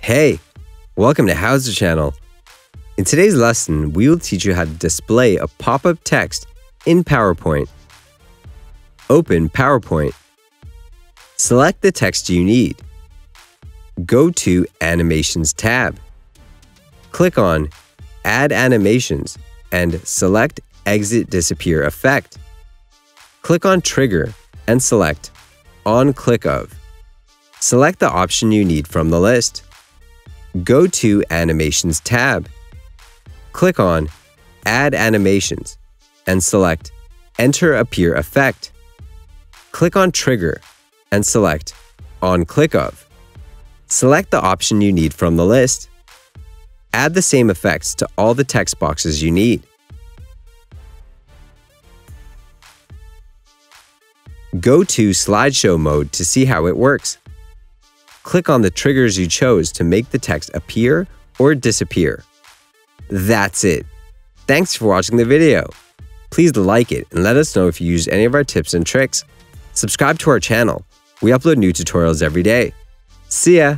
Hey, welcome to How's the Channel. In today's lesson, we will teach you how to display a pop-up text in PowerPoint. Open PowerPoint. Select the text you need. Go to Animations tab. Click on Add Animations and select Exit Disappear Effect. Click on Trigger and select On Click Of. Select the option you need from the list. Go to Animations tab. Click on Add Animations and select Enter Appear Effect. Click on Trigger and select On Click Of. Select the option you need from the list. Add the same effects to all the text boxes you need. Go to Slideshow mode to see how it works. Click on the triggers you chose to make the text appear or disappear. That's it. Thanks for watching the video. Please like it and let us know if you used any of our tips and tricks. Subscribe to our channel. We upload new tutorials every day. See ya!